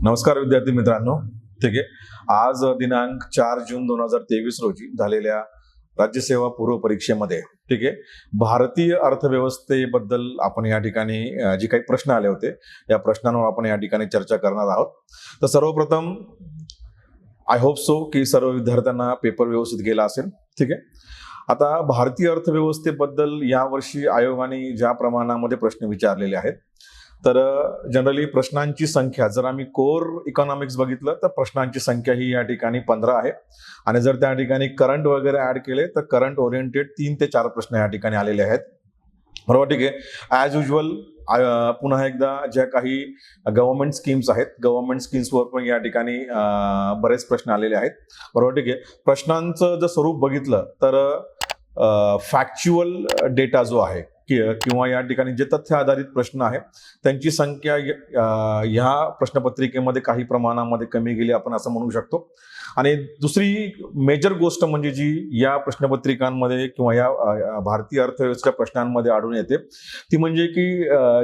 नमस्कार विद्यार्थी मित्रांनो. ठीक आहे, आज दिनांक 4 जून 2023 रोजी झालेल्या राज्यसेवा पूर्व परीक्षेमध्ये ठीक आहे भारतीय अर्थव्यवस्थेबद्दल आपण या ठिकाणी जे काही प्रश्न आले होते या प्रश्नांवर आपण या ठिकाणी चर्चा करणार आहोत. तर सर्वप्रथम आय होप सो की सर्व विद्यार्थ्यांना पेपर व्यवस्थित गेला असेल. ठीक आहे, आता भारतीय अर्थव्यवस्थेबद्दल यावर्षी आयोगाने ज्या प्रमाणामध्ये प्रश्न विचारलेले आहेत तर जनरली प्रश्नांची संख्या जर आम्ही कोर इकॉनॉमिक्स बघितलं तर प्रश्नांची संख्या ही या ठिकाणी 15 आहे आणि जर त्या ठिकाणी करंट वगैरे ऍड केले तर करंट ओरिएंटेड 3 ते 4 प्रश्न या ठिकाणी आलेले आहेत. बरोबर, ठीक आहे. ॲज युजल पुन्हा एकदा ज्या काही गव्हर्नमेंट स्कीम्स आहेत गव्हर्नमेंट स्कीम्सवर पण या ठिकाणी बरेच प्रश्न आलेले आहेत. बरोबर, ठीक आहे. प्रश्नांचं जर स्वरूप बघितलं तर फॅक्च्युअल डेटा जो आहे किंवा या ठिकाणी जे तथ्य आधारित प्रश्न आहे त्यांची संख्या ह्या प्रश्नपत्रिकेमध्ये काही प्रमाणामध्ये कमी गेली आपण असं म्हणू शकतो. आणि दुसरी मेजर गोष्ट म्हणजे जी या प्रश्नपत्रिकांमध्ये किंवा या भारतीय अर्थव्यवस्थेच्या प्रश्नांमध्ये आढळून येते ती म्हणजे की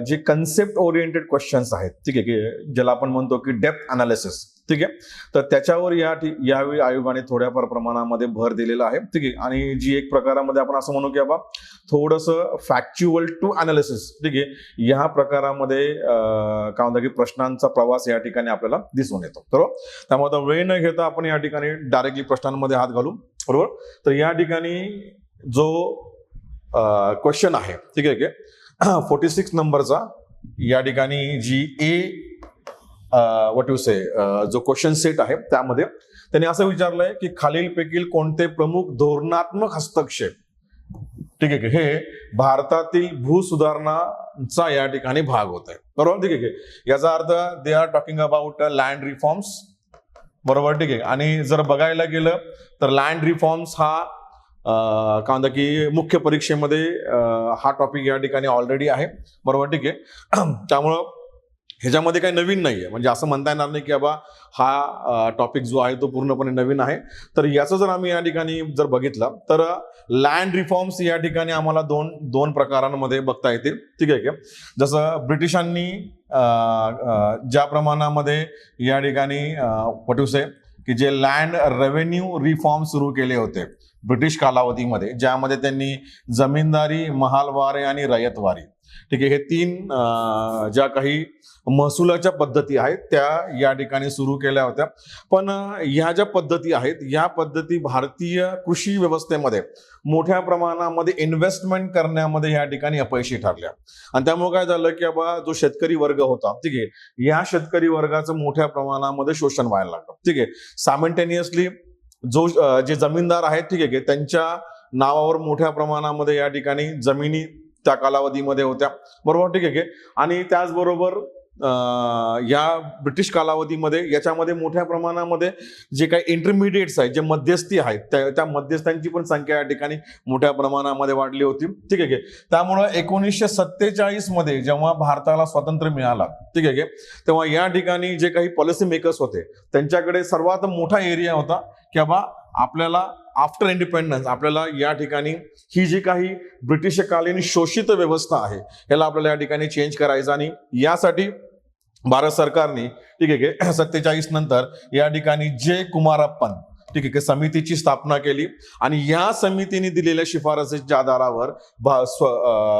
जे कन्सेप्ट ओरिएंटेड क्वेश्चन्स आहेत, ठीक आहे, की ज्याला आपण म्हणतो की डेप्थ अनालिसिस, ठीक आहे, तर त्याच्यावर यावेळी आयोगाने थोड्याफार प्रमाणामध्ये भर दिलेला आहे. ठीक आहे, आणि जी एक प्रकारामध्ये आपण असं म्हणू की बाबा थोडंसं फॅक्च्युअल टू अनालिसिस, ठीक आहे, या प्रकारामध्ये काय म्हणतात की प्रश्नांचा प्रवास या ठिकाणी आपल्याला दिसून येतो. बरोबर, त्यामुळे आता वेळ न घेता आपण या ठिकाणी डायरेक्टली प्रश्नांमध्ये हात घालू. बरोबर, तर या ठिकाणी जो क्वेश्चन आहे, ठीक आहे, की 46 नंबरचा या ठिकाणी जी व्हॉट यू से जो क्वेश्चन सेट आहे त्यामध्ये त्यांनी असं विचारलंय की खालीलपैकी कोणते प्रमुख धोरणात्मक हस्तक्षेप, ठीक आहे, हे भारतातील भूसुधारणाचा या ठिकाणी भाग होत आहे. बरोबर, ठीक आहे, याचा अर्थ they are talking about land reforms. बरोबर, ठीक आहे. आणि जर बघायला गेलं तर लँड रिफॉर्म्स हा काय म्हणतात की मुख्य परीक्षेमध्ये हा टॉपिक या ठिकाणी ऑलरेडी आहे. बरोबर, ठीक आहे. त्यामुळं ह्याच्यामध्ये काही नवीन नाही आहे, म्हणजे असं म्हणता येणार नाही की बाबा हा टॉपिक जो आहे तो पूर्णपणे नवीन आहे. तर याचं जर आम्ही या ठिकाणी जर बघितलं तर लँड रिफॉर्म्स या ठिकाणी आम्हाला दोन प्रकारांमध्ये बघता येतील. ठीक आहे, जसं ब्रिटिशांनी ज्या प्रमाणामध्ये या ठिकाणी व्हॉट यू से की जे लँड रेव्हेन्यू रिफॉर्म सुरू केले होते ब्रिटिश कालावधीमध्ये, ज्यामध्ये त्यांनी जमीनदारी, महालवारी आणि रयतवारी, ठीक आहे, हे 3 ज्या काही महसुलाच्या पद्धती आहेत त्या या ठिकाणी सुरू केल्या होत्या. पण ह्या ज्या पद्धती आहेत या पद्धती भारतीय कृषी व्यवस्थेमध्ये मोठ्या प्रमाणामध्ये इन्व्हेस्टमेंट करण्यामध्ये या ठिकाणी अपयशी ठरल्या. आणि त्यामुळे काय झालं की बाबा जो शेतकरी वर्ग होता, ठीक आहे, या शेतकरी वर्गाचं मोठ्या प्रमाणामध्ये शोषण व्हायला लागलं. ठीक आहे, सायमल्टेनियसली जे जमीनदार आहेत, ठीक आहे, त्यांच्या नावावर मोठ्या प्रमाणामध्ये या ठिकाणी जमिनी त्या कालावधीमध्ये होत्या. बरोबर, ठीक आहे. आणि त्याचबरोबर या ब्रिटिश कालावधीमध्ये याच्यामध्ये मोठ्या प्रमाणामध्ये जे काही इंटरमिडिएट्स आहेत, जे मध्यस्थी आहेत, त्या मध्यस्थांची पण संख्या या ठिकाणी मोठ्या प्रमाणामध्ये वाढली होती. ठीक आहे, त्यामुळं 1947 मध्ये जेव्हा भारताला स्वातंत्र्य मिळाला, ठीक आहे, तेव्हा या ठिकाणी जे काही पॉलिसी मेकर्स होते त्यांच्याकडे सर्वात मोठा एरिया होता की बाबा आपल्याला आफ्टर इंडिपेंडन्स आपल्याला या ठिकाणी ही जी काही ब्रिटिशकालीन शोषित व्यवस्था आहे याला आपल्याला या ठिकाणी चेंज करायचं. आणि यासाठी भारत सरकारने, ठीक आहे, 47 नंतर या ठिकाणी जे कुमारप्पन, ठीक आहे, समितीची स्थापना केली आणि या समितीने दिलेल्या शिफारसीच्या आधारावर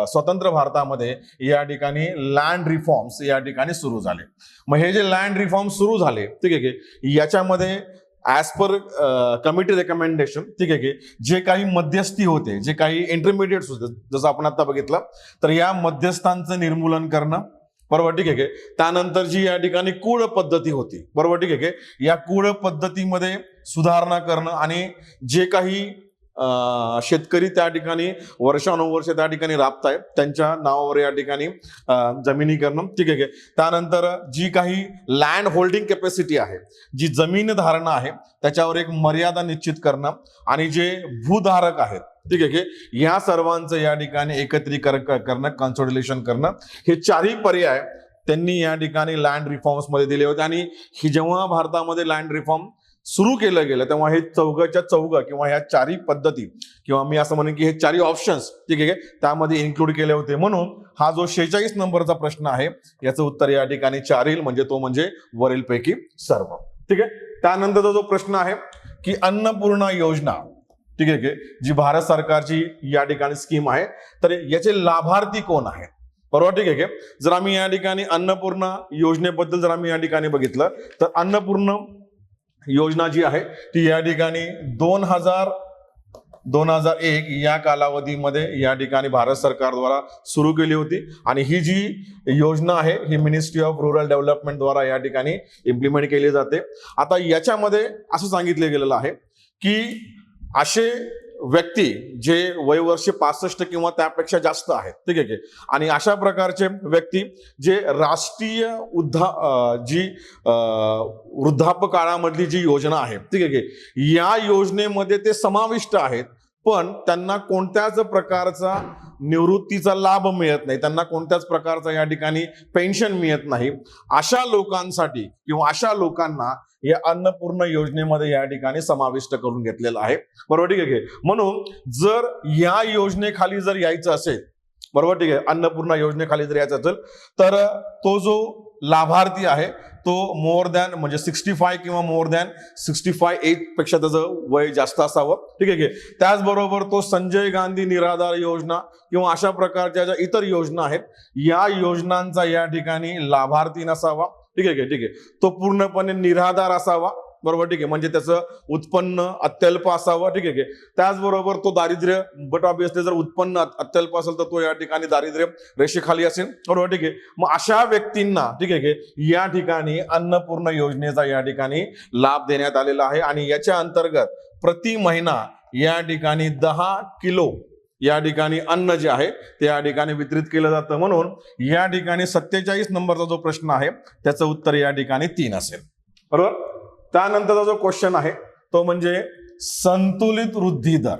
स्वतंत्र भारतामध्ये या ठिकाणी लँड रिफॉर्म्स या ठिकाणी सुरू झाले. मग हे जे लँड रिफॉर्म्स सुरू झाले, ठीक आहे, याच्यामध्ये ऍज पर कमिटी रेकमेंडेशन, ठीक आहे, जे काही मध्यस्थी होते, जे काही इंटरमिडिएट्स होते, जसं आपण आता बघितलं, तर या मध्यस्थांचं निर्मूलन करणं. बरोबर, ठीक आहे. त्यानंतर जी या ठिकाणी कूळ पद्धती होती, बरोबर, ठीक आहे, या कूळ पद्धतीमध्ये सुधारणा करणं आणि जे काही शेतकरी त्या ठिकाणी वर्षानुवर्ष त्या ठिकाणी राबतायत त्यांच्या नावावर या ठिकाणी जमिनी करणं. ठीक आहे, त्यानंतर जी काही लँड होल्डिंग कॅपॅसिटी आहे, जी जमीन धारणा आहे त्याच्यावर एक मर्यादा निश्चित करणं आणि जे भूधारक आहेत, ठीक आहे, या सर्वांचं या ठिकाणी एकत्रीकरण करणं, कन्सॉलिडेशन करणं, हे 4ही पर्याय त्यांनी या ठिकाणी लँड रिफॉर्म्स मध्ये दिले होते. आणि ही जेव्हा भारतामध्ये लँड रिफॉर्म सुरू केलं गेलं तेव्हा हे चौघच्या चौघ किंवा ह्या चारही पद्धती किंवा मी असं म्हणेन की हे चारही ऑप्शन्स ठीक आहे त्यामध्ये इन्क्लूड केले होते. म्हणून हा जो 46 नंबरचा प्रश्न आहे याचं उत्तर या ठिकाणी 4 येईल, म्हणजे तो म्हणजे वरीलपैकी सर्व. ठीक आहे. त्यानंतरचा जो प्रश्न आहे की अन्नपूर्णा योजना ठीक आहे जी भारत सरकारची या ठिकाणी स्कीम आहे, तर याचे लाभार्थी कोण आहेत? बरोबर. ठीक आहे. जर आम्ही या ठिकाणी अन्नपूर्णा योजनेबद्दल जर आम्ही या ठिकाणी बघितलं तर अन्नपूर्णा योजना जी आहे ती या ठिकाणी 2001 या कालावधीमध्ये या ठिकाणी भारत सरकारद्वारा सुरू केली होती आणि ही जी योजना आहे ही मिनिस्ट्री ऑफ रूरल डेव्हलपमेंट द्वारा या ठिकाणी इम्प्लिमेंट केली जाते. आता याच्यामध्ये असं सांगितलं गेलेलं आहे की असे व्यक्ती जे वयवर्ष 65 किंवा त्यापेक्षा जास्त आहेत ठीक आहे आणि अशा प्रकारचे व्यक्ती जे राष्ट्रीय वृद्धापकाळामधली जी योजना आहे ठीक आहे या योजनेमध्ये ते समाविष्ट आहेत, पण त्यांना कोणत्याच प्रकारचा निवृत्तीचा लाभ मिळत नाही, त्यांना कोणत्याच प्रकारचा या ठिकाणी पेन्शन मिळत नाही. अशा लोकांसाठी किंवा अशा लोकांना या अन्नपूर्णा योजनेमध्ये या ठिकाणी समाविष्ट करून घेतलेलं आहे. बरोबर. ठीक आहे. म्हणून जर या योजनेखाली जर यायचं असेल, बरोबर ठीक आहे, अन्नपूर्णा योजनेखाली जर यायचं असेल तर तो जो लाभार्थी आहे तो मोर दॅन म्हणजे 65 किंवा मोर दॅन 65 एज पेक्षा त्याचं वय जास्त असावं. ठीक आहे. त्याचबरोबर तो संजय गांधी निराधार योजना किंवा अशा प्रकारच्या ज्या इतर योजना आहेत या योजनांचा या ठिकाणी लाभार्थी नसावा. ठीक आहे. ठीक आहे. तो पूर्णपणे निराधार असावा. बरोबर. ठीक आहे. म्हणजे त्याचं उत्पन्न अत्यल्प असावं. ठीक आहे. त्याचबरोबर तो दारिद्र्य बट ऑब्विसली जर उत्पन्न अत्यल्प असेल तर तो या ठिकाणी दारिद्र्य रेषेखाली असेल. बरोबर. ठीक आहे. मग अशा व्यक्तींना ठीक आहे या ठिकाणी अन्नपूर्णा योजनेचा या ठिकाणी लाभ देण्यात आलेला आहे आणि याच्या अंतर्गत प्रति महिना या ठिकाणी 10 किलो या ठिकाणी अन्न जे आहे ते या ठिकाणी वितरित केलं जातं. म्हणून या ठिकाणी 47 नंबरचा जो प्रश्न आहे त्याचं उत्तर या ठिकाणी 3 असेल. बरोबर. त्यानंतरचा जो क्वेश्चन आहे तो म्हणजे संतुलित वृद्धी दर.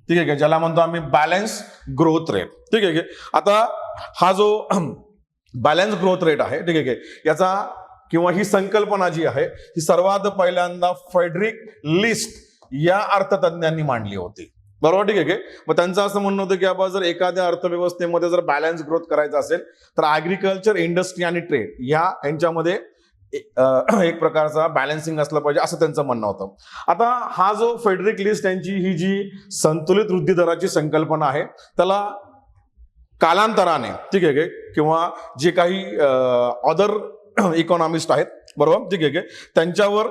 ठीक आहे, ज्याला म्हणतो आम्ही बॅलन्स ग्रोथ रेट. ठीक आहे. आता हा जो बॅलन्स ग्रोथ रेट आहे ठीक आहे याचा किंवा ही संकल्पना जी आहे ही सर्वात पहिल्यांदा फ्रेडरिक लिस्ट या अर्थतज्ञांनी मांडली होती. बरोबर. ठीक आहे. मग त्यांचं असं म्हणणं होतं की बाबा जर एखाद्या अर्थव्यवस्थेमध्ये जर बॅलन्स ग्रोथ करायचा असेल तर ऍग्रिकल्चर, इंडस्ट्री आणि ट्रेड यांच्यामध्ये एक प्रकारचा बॅलन्सिंग असलं पाहिजे असं त्यांचं म्हणणं होतं. आता हा जो फ्रेडरिक लिस्ट यांची ही जी संतुलित वृद्धी दराची संकल्पना आहे त्याला कालांतराने ठीक आहे किंवा जे काही अदर इकॉनॉमिस्ट आहेत बरोबर ठीक आहे त्यांच्यावर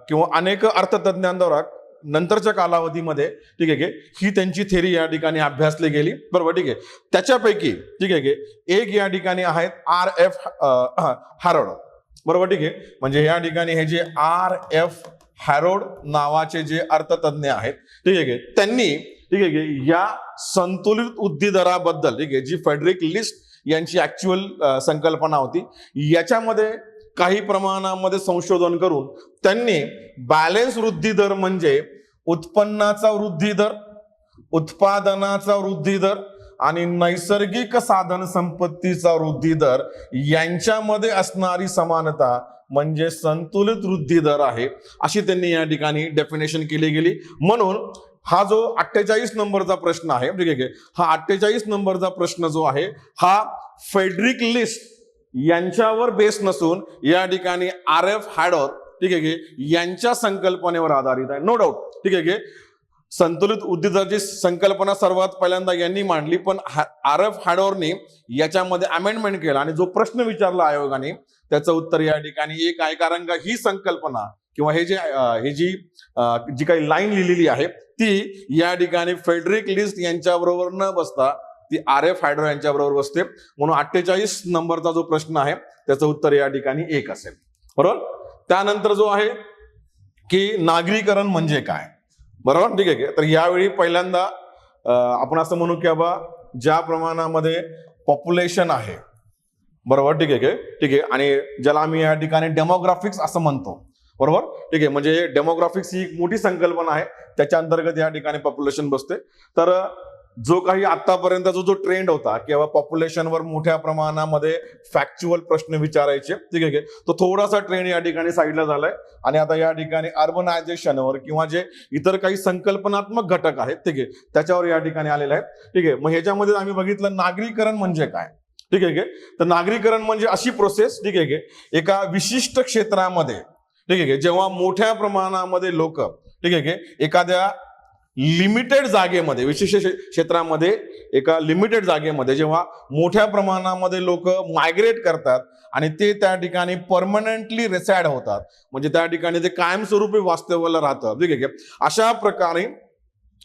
किंवा अनेक अर्थतज्ञांद्वारा नंतरच्या कालावधीमध्ये ठीक आहे ही त्यांची थेरी या ठिकाणी अभ्यासली गेली. बरोबर. ठीक आहे. त्याच्यापैकी ठीक आहे एक या ठिकाणी आहेत RF हॅरोड. बरोबर. ठीक आहे. म्हणजे या ठिकाणी हे जे RF हॅरोड नावाचे जे अर्थतज्ञ आहेत ठीक आहे त्यांनी ठीक आहे या संतुलित वृद्धी दराबद्दल ठीक आहे जी फ्रेडरिक लिस्ट यांची ऍक्च्युअल संकल्पना होती याच्यामध्ये काही प्रमाणामध्ये संशोधन करून त्यांनी बॅलन्स वृद्धी दर म्हणजे उत्पन्नाचा वृद्धी दर, उत्पादनाचा वृद्धी दर आणि नैसर्गिक साधन संपत्तीचा वृद्धी दर यांच्यामध्ये असणारी समानता म्हणजे संतुलित वृद्धी दर आहे अशी त्यांनी या ठिकाणी डेफिनेशन केली गेली. म्हणून हा जो 48 नंबरचा प्रश्न आहे ठीक आहे हा 48 नंबरचा प्रश्न जो आहे हा फ्रेडरिक लिस्ट यांच्यावर बेस नसून या ठिकाणी RF हॅरोड ठीक आहे यांच्या संकल्पनेवर आधारित आहे. No doubt. ठीक आहे. संतुलित वृद्धी दराची संकल्पना सर्वात पहिल्यांदा यांनी मांडली, पण RF हॅरोडने याच्यामध्ये अमेंडमेंट केला आणि जो प्रश्न विचारला आयोगाने त्याचं उत्तर या ठिकाणी एक आहे. कारण का ही संकल्पना किंवा हे जी काही लाईन लिहिलेली आहे ती या ठिकाणी फ्रेडरिक लिस्ट यांच्याबरोबर न बसता ती RF हॅरोड यांच्या बरोबर बसते. म्हणून 48 नंबरचा जो प्रश्न आहे त्याचं उत्तर या ठिकाणी 1 असेल. बरोबर. त्यानंतर जो आहे की नागरीकरण म्हणजे काय. बरोबर. ठीक आहे. तर यावेळी पहिल्यांदा आपण असं म्हणू की बाबा ज्या प्रमाणामध्ये पॉप्युलेशन आहे बरोबर ठीक आहे ठीक आहे आणि ज्याला आम्ही या ठिकाणी डेमोग्राफिक्स असं म्हणतो बरोबर ठीक आहे म्हणजे डेमोग्राफिक्स ही एक मोठी संकल्पना आहे त्याच्या अंतर्गत या ठिकाणी पॉप्युलेशन बसते. तर जो काही आतापर्यंतचा जो ट्रेंड होता किंवा पॉप्युलेशनवर मोठ्या प्रमाणामध्ये फॅक्च्युअल प्रश्न विचारायचे, ठीक आहे, तो थोडासा ट्रेंड या ठिकाणी साईडला झालाय आणि आता या ठिकाणी अर्बनायझेशनवर किंवा जे इतर काही संकल्पनात्मक घटक आहेत, ठीक आहे, त्याच्यावर या ठिकाणी आलेलं आहे. ठीक आहे, मग ह्याच्यामध्ये आम्ही बघितलं नागरीकरण म्हणजे काय. ठीक आहे, तर नागरीकरण म्हणजे अशी प्रोसेस, ठीक आहे, एका विशिष्ट क्षेत्रामध्ये, ठीक आहे, जेव्हा मोठ्या प्रमाणामध्ये लोक, ठीक आहे, एखाद्या लिमिटेड जागेमध्ये, विशिष्ट क्षेत्रामध्ये एका लिमिटेड जागेमध्ये जेव्हा मोठ्या प्रमाणामध्ये लोक मायग्रेट करतात आणि ते त्या ठिकाणी परमनंटली रिसाइड होतात, म्हणजे त्या ठिकाणी ते कायमस्वरूपी वास्तव्याला राहतं, ठीक आहे,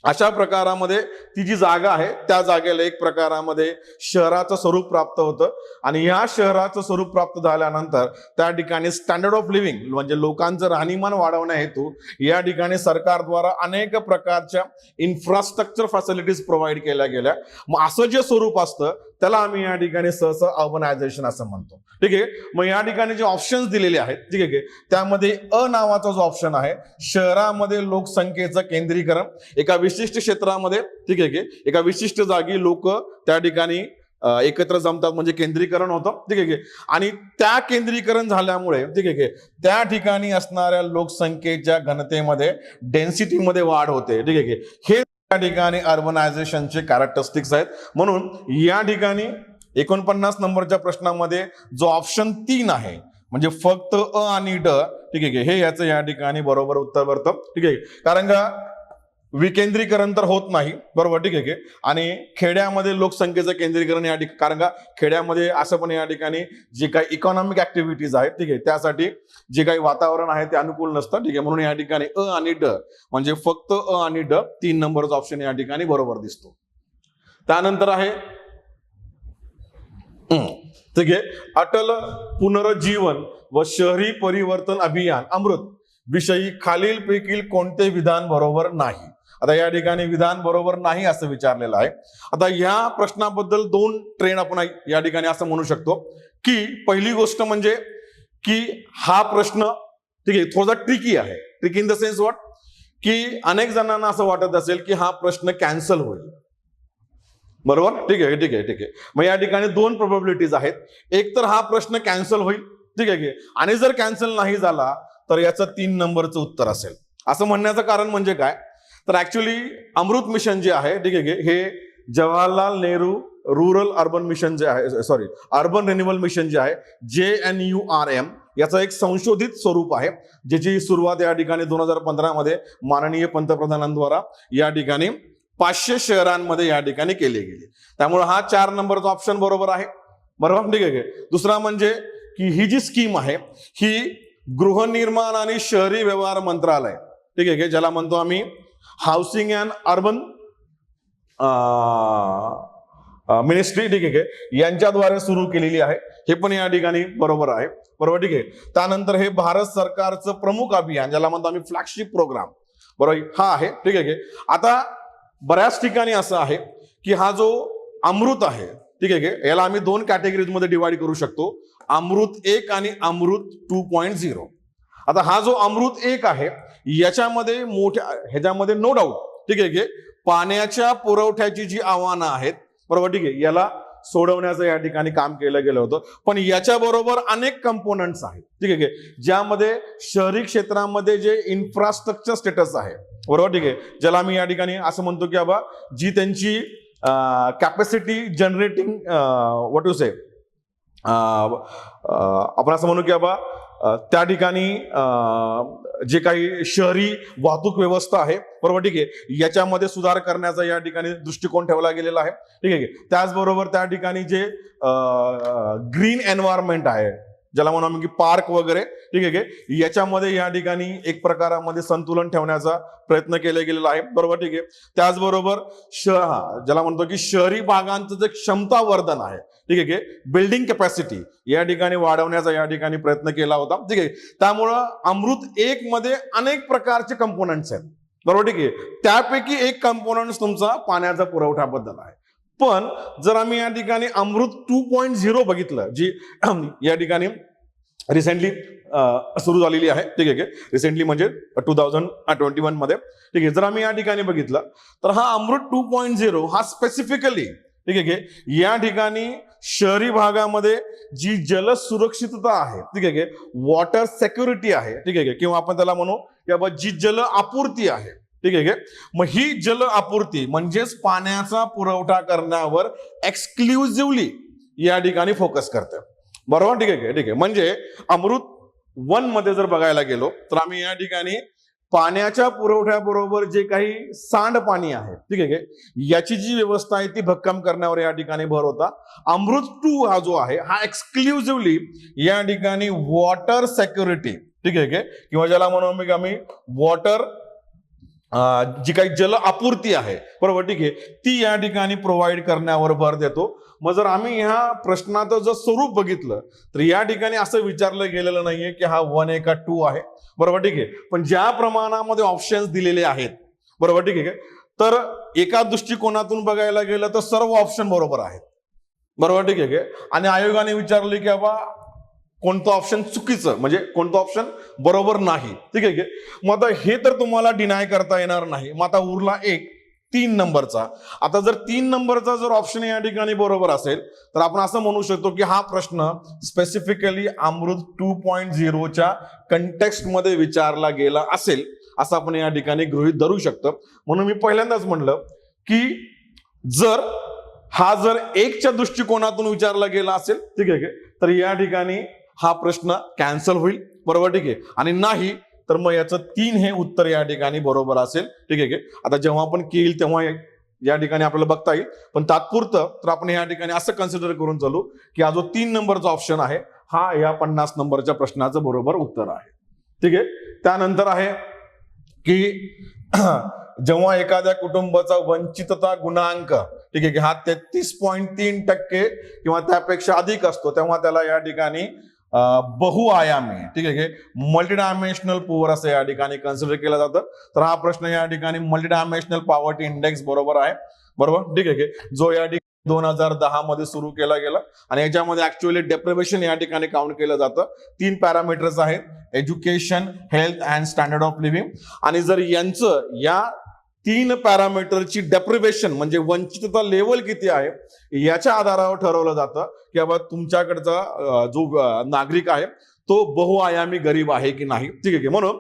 अशा प्रकारामध्ये ती जी जागा आहे त्या जागेला एक प्रकारामध्ये शहराचं स्वरूप प्राप्त होतं आणि या शहराचं स्वरूप प्राप्त झाल्यानंतर त्या ठिकाणी स्टँडर्ड ऑफ लिव्हिंग म्हणजे लोकांचं राहणीमान वाढवण्या हेतू या ठिकाणी सरकारद्वारा अनेक प्रकारच्या इन्फ्रास्ट्रक्चर फॅसिलिटीज प्रोव्हाइड केल्या गेल्या. मग असं जे स्वरूप असतं त्याला आम्ही या ठिकाणी सहसा अर्बनायझेशन असं म्हणतो. ठीक आहे, मग या ठिकाणी जे ऑप्शन्स दिलेले आहेत, ठीक आहे, त्यामध्ये अ नावाचा जो ऑप्शन आहे, शहरामध्ये लोकसंख्येचं केंद्रीकरण, एका विशिष्ट क्षेत्रामध्ये, ठीक आहे, एका विशिष्ट जागी लोक त्या ठिकाणी एकत्र जमतात म्हणजे केंद्रीकरण होतं. ठीक आहे, आणि त्या केंद्रीकरण झाल्यामुळे, ठीक आहे, त्या ठिकाणी असणाऱ्या लोकसंख्येच्या घनतेमध्ये, डेन्सिटीमध्ये वाढ होते. ठीक आहे, हे त्या ठिकाणी अर्बनायझेशनचे कॅरेक्टरिस्टिक्स आहेत. म्हणून या ठिकाणी 49 नंबरच्या प्रश्नामध्ये जो ऑप्शन 3 आहे म्हणजे फक्त अ आणि ड, ठीक आहे, हे याचं या ठिकाणी बरोबर उत्तर भरतं. ठीक आहे, कारण का विकेंद्रीकरण तर होत नाही, बरोबर, ठीक आहे, आणि खेड्यामध्ये लोकसंख्येचं केंद्रीकरण या ठिकाणी, कारण का खेड्यामध्ये असं पण या ठिकाणी जे काही इकॉनॉमिक ऍक्टिव्हिटीज आहेत, ठीक आहे, त्यासाठी जे काही वातावरण आहे ते अनुकूल नसतं. ठीक आहे, म्हणून या ठिकाणी अ आणि ड म्हणजे फक्त अ आणि ड 3 नंबरचा ऑप्शन या ठिकाणी बरोबर दिसतो. त्यानंतर आहे ठीक आहे, अटल पुनरुज्जीवन व शहरी परिवर्तन अभियान अमृत विषयी खालीलपैकी कोणते विधान बरोबर नाही. आता या ठिकाणी विधान बरोबर नाही असं विचारलेलं आहे. आता या प्रश्नाबद्दल 2 ट्रेंड आपण या ठिकाणी असं म्हणू शकतो की पहिली गोष्ट म्हणजे की हा प्रश्न, ठीक आहे, थोडासा ट्रिकी आहे. Tricky in the sense what, की अनेक जणांना असं वाटत असेल की हा प्रश्न कॅन्सल होईल, बरोबर, ठीक आहे, ठीक आहे, ठीक आहे. मग या ठिकाणी 2 प्रोबॅबिलिटीज आहेत. एक तर हा प्रश्न कॅन्सल होईल, ठीक आहे, आणि जर कॅन्सल नाही झाला तर याचं 3 नंबरचं उत्तर असेल. असं म्हणण्याचं कारण म्हणजे काय, तर ऍक्च्युली अमृत मिशन जे आहे, ठीक आहे, हे Jawaharlal Nehru rural urban mission जे आहे, सॉरी, अर्बन रिन्युअल मिशन जे आहे, JNURM, याचं एक संशोधित स्वरूप आहे, ज्याची सुरुवात या ठिकाणी 2015 मध्ये माननीय पंतप्रधानांद्वारा या ठिकाणी 500 शहरांमध्ये या ठिकाणी केली गेली. त्यामुळे हा 4 नंबरचा ऑप्शन बरोबर आहे, बरोबर, ठीक आहे. दुसरा म्हणजे की ही जी स्कीम आहे ही गृहनिर्माण आणि शहरी व्यवहार मंत्रालय, ठीक आहे, ज्याला म्हणतो आम्ही हाऊसिंग अँड अर्बन मिनिस्ट्री, ठीक आहे, यांच्याद्वारे सुरू केलेली आहे. हे पण या ठिकाणी बरोबर आहे, बरोबर, ठीक आहे. त्यानंतर हे भारत सरकारचं प्रमुख अभियान ज्याला म्हणतो आम्ही फ्लॅगशिप प्रोग्राम, बरोबर, हा आहे. ठीक आहे, आता बऱ्याच ठिकाणी असं आहे की हा जो अमृत आहे, ठीक आहे, याला आम्ही 2 कॅटेगरीजमध्ये डिवाइड करू शकतो, अमृत 1 आणि अमृत 2.0. आता हा जो अमृत 1 आहे याच्यामध्ये ह्याच्यामध्ये नो डाऊट, ठीक आहे, पाण्याच्या पुरवठ्याची जी आव्हानं आहेत, बरोबर, ठीक आहे, याला सोडवण्याचं या ठिकाणी काम केलं गेलं होतं. पण याच्याबरोबर अनेक कंपोनंट्स आहेत, ठीक आहे, ज्यामध्ये शहरी क्षेत्रामध्ये जे इन्फ्रास्ट्रक्चर स्टेटस आहे, बरोबर, ठीक आहे, ज्याला आम्ही या ठिकाणी असं म्हणतो की बाबा जी त्यांची कॅपॅसिटी जनरेटिंग व्हॉट यू से, आपण असं म्हणू की बाबा त्या ठिकाणी जे काही शहरी वाहतूक व्यवस्था आहे, बरोबर, ठीक आहे, याच्यामध्ये सुधार करण्याचा या ठिकाणी दृष्टिकोन ठेवला गेलेला आहे. ठीक आहे, त्याचबरोबर त्या ठिकाणी जे ग्रीन एन्व्हायरमेंट आहे ज्याला म्हणू आम्ही की पार्क वगैरे, ठीक आहे, याच्यामध्ये या ठिकाणी एक प्रकारामध्ये संतुलन ठेवण्याचा प्रयत्न केला गेलेला आहे, बरोबर, ठीक आहे. त्याचबरोबर ज्याला म्हणतो की शहरी भागांचं जे क्षमता वर्धन आहे, ठीक आहे, बिल्डिंग कॅपॅसिटी या ठिकाणी वाढवण्याचा या ठिकाणी प्रयत्न केला होता. ठीक आहे, त्यामुळं अमृत 1 मध्ये अनेक प्रकारचे कंपोनंट्स आहेत, बरोबर, ठीक आहे. त्यापैकी एक कंपोनंट तुमचा पाण्याचा पुरवठ्याबद्दल आहे. पण जर आम्ही या ठिकाणी अमृत 2.0 बघितलं, जी या ठिकाणी रिसेंटली सुरू झालेली आहे. ठीक आहे, रिसेंटली म्हणजे 2021 मध्ये. ठीक आहे, जर आम्ही या ठिकाणी बघितलं तर हा अमृत 2.0 हा स्पेसिफिकली ठीक आहे या ठिकाणी शहरी भागामध्ये जी जल सुरक्षितता आहे, ठीक आहे, वॉटर सेक्युरिटी आहे, ठीक आहे, किंवा आपण त्याला म्हणू की बाबा जी जल आपूर्ती आहे, ठीक आहे, मग ही जल आपूर्ती म्हणजेच पाण्याचा पुरवठा करण्यावर एक्सक्लुझिव्हली या ठिकाणी फोकस करते. बरोबर, ठीक आहे, ठीक आहे. म्हणजे अमृत 1 मध्ये जर बघायला गेलो तर आम्ही या ठिकाणी पाण्याच्या पुरवठ्याबरोबर जे काही सांडपाणी आहे, ठीक आहे, याची जी व्यवस्था आहे ती भक्कम करण्यावर या ठिकाणी भर होता. अमृत 2 हा जो आहे हा एक्सक्लुझिव्हली या ठिकाणी वॉटर सेक्युरिटी, ठीक आहे, किंवा ज्याला म्हणून आम्ही वॉटर जी काही जल आपूर्ती आहे, बरोबर, ठीक आहे, ती या ठिकाणी प्रोव्हाइड करण्यावर भर देतो. मग जर आम्ही ह्या प्रश्नाचं जर स्वरूप बघितलं तर या ठिकाणी असं विचारलं गेलेलं नाहीये की हा 1 आहे का 2 आहे, बरोबर, ठीक आहे, पण ज्या प्रमाणामध्ये ऑप्शन्स दिलेले आहेत, बरोबर, ठीक आहे, तर एका दृष्टिकोनातून बघायला गेलं तर सर्व ऑप्शन बरोबर आहेत, बरोबर, ठीक आहे, आणि आयोगाने विचारले की बाबा कोणतं ऑप्शन चुकीचं, म्हणजे कोणतं ऑप्शन बरोबर नाही, ठीक आहे. मग आता हे तर तुम्हाला डिनाय करता येणार नाही. मग आता उरला एक 3 नंबरचा. आता जर 3 नंबरचा जर ऑप्शन या ठिकाणी बरोबर असेल तर आपण असं म्हणू शकतो की हा प्रश्न स्पेसिफिकली अमृत 2.0च्या कंटेक्स्ट मध्ये विचारला गेला असेल असं आपण या ठिकाणी गृहीत धरू शकतो. म्हणून मी पहिल्यांदाच म्हणलं की जर 1च्या दृष्टिकोनातून विचारला गेला असेल, ठीक आहे, तर या ठिकाणी हा प्रश्न कॅन्सल होईल, बरोबर, ठीक आहे, आणि नाही तर मग याचं 3 हे उत्तर या ठिकाणी बरोबर असेल, ठीक आहे. आता जेव्हा आपण येईल तेव्हा या ठिकाणी आपल्याला बघता येईल, पण तात्पुरतं तर आपण या ठिकाणी असं कन्सिडर करून चालू की हा जो 3 नंबरचा ऑप्शन आहे हा या 50 नंबरच्या प्रश्नाचं बरोबर उत्तर आहे, ठीक आहे. त्यानंतर आहे की जेव्हा एखाद्या कुटुंबाचा वंचितता गुणांक, ठीक आहे, हा 33.3% किंवा त्यापेक्षा अधिक असतो तेव्हा त्याला या ठिकाणी बहुआयामी, ठीक आहे, मल्टी डायमेन्शनल पुअर असं या ठिकाणी कन्सिडर केलं जातं. तर हा प्रश्न या ठिकाणी मल्टी डायमेन्शनल पॉवर्टी इंडेक्स बरोबर आहे, बरोबर, ठीक आहे, जो या ठिकाणी 2010 मध्ये सुरू केला गेला आणि याच्यामध्ये ऍक्च्युअली डेप्रिव्हेशन या ठिकाणी काउंट केलं जातं. 3 पॅरामीटर्स आहेत, education, health and standard of living, आणि जर यांचं या 3 पॅरामीटरची डेप्रिव्हेशन म्हणजे वंचितता लेवल किती आहे याच्या आधारावर ठरवलं जातं की बाबा तुमच्याकडचा जो नागरिक आहे तो बहुआयामी गरीब आहे की नाही, ठीक आहे. म्हणून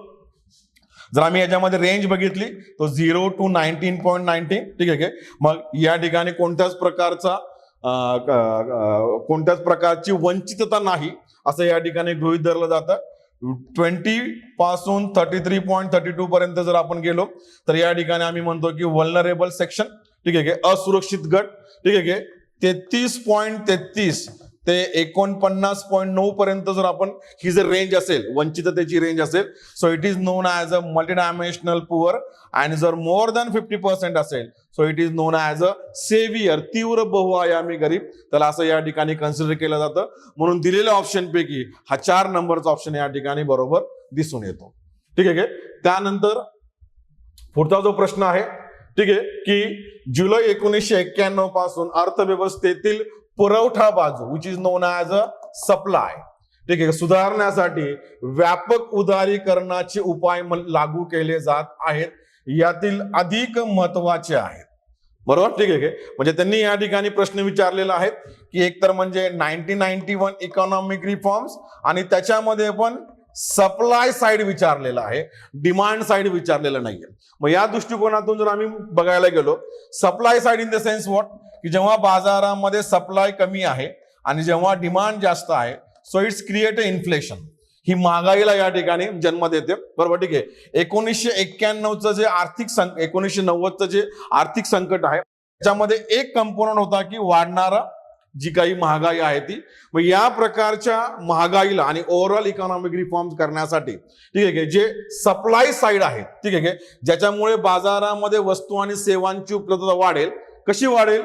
जर आम्ही याच्यामध्ये रेंज बघितली तो 0 to 19.19, ठीक आहे, मग या ठिकाणी कोणत्याच प्रकारची वंचितता नाही असं या ठिकाणी गृहीत धरलं जातं. 20 पासून 33.32 पर्यंत जर आपण गेलो तर या ठिकाणी आम्ही म्हणतो की वल्नरेबल सेक्शन, ठीक आहे, असुरक्षित गट, ठीक आहे, 33.33 ते 49.9 पर्यंत जर आपण ही जर रेंज असेल, वंचिततेची रेंज असेल, so it is known as a multi dimensional poor. आणि जर मोर दॅन 50% असेल so it is known as a severe, तीव्र बहुआयामी गरीब, त्याला असं या ठिकाणी कन्सिडर केलं जातं. म्हणून दिलेल्या ऑप्शन पैकी हा 4 नंबरचा ऑप्शन या ठिकाणी बरोबर दिसून येतो, ठीक आहे. त्यानंतर पुढचा जो प्रश्न आहे, ठीक आहे, की जुलै 1991 पासून अर्थव्यवस्थेतील पुरवठा बाजू which is known as a supply, ठीक आहे, सुधारण्यासाठी व्यापक उदारीकरणाचे उपाय लागू केले जात आहेत. यातील अधिक महत्वाचे आहेत, बरोबर, ठीक आहे. म्हणजे त्यांनी या ठिकाणी प्रश्न विचारलेला आहे की एकतर म्हणजे 1991 इकॉनॉमिक रिफॉर्म्स आणि त्याच्यामध्ये पण सप्लाय साइड विचारलेला आहे, डिमांड साइड विचारलेलं नाहीये. मग या दृष्टिकोनातून जर आम्ही बघायला गेलो, supply side in the sense what, की जेव्हा बाजारामध्ये सप्लाय कमी आहे आणि जेव्हा डिमांड जास्त आहे so it's create a inflation, ही महागाईला या ठिकाणी जन्म देते, बरोबर, ठीक आहे. 1991चं जे 1990चं जे आर्थिक संकट आहे त्याच्यामध्ये एक कंपोनंट होता की वाढणारा जी काही महागाई आहे ती. मग या प्रकारच्या महागाईला आणि ओव्हरऑल इकॉनॉमिक रिफॉर्म्स करण्यासाठी, ठीक आहे, जे सप्लाय साइड आहे, ठीक आहे, ज्याच्यामुळे बाजारामध्ये वस्तू आणि सेवांची उपलब्धता वाढेल. कशी वाढेल